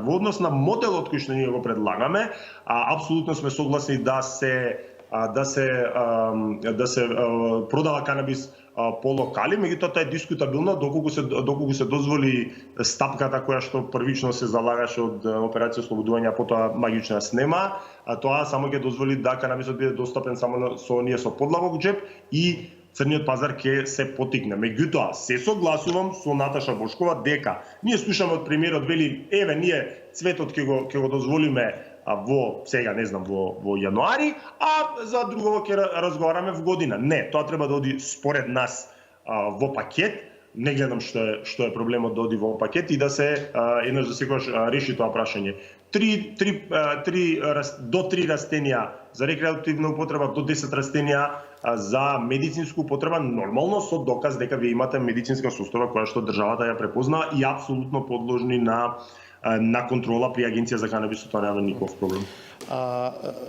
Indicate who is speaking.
Speaker 1: Во однос на моделот кој што ние го предлагаме, апсолутно сме согласни да се продава канабис по локали, меѓутоа тоа е дискутабилно доколку се дозволи стапката која што првично се залагаше од операција Ослободување, а потоа магично ја снема, тоа само ќе дозволи да канабисот биде достапен само со оние со подлабок джеб и црниот пазар ќе се потикне. Меѓутоа, се согласувам со Наташа Бошкова дека ние слушаме од премиерот вели еве ние цветот ќе го дозволиме во сега не знам во јануари, а за друго ќе разговараме во година. Не, тоа треба да оди според нас во пакет. Не гледам што е проблемот да оди во пакет и да се еднаш за секогаш реши тоа прашање. До 3 растенија за рекреативна употреба, до 10 растенија за медицинска употреба, нормално со доказ дека вие имате медицинска состава која што државата ја препознава и апсолутно подложни на контрола при Агенција за канабис, тоа нема никаков проблем.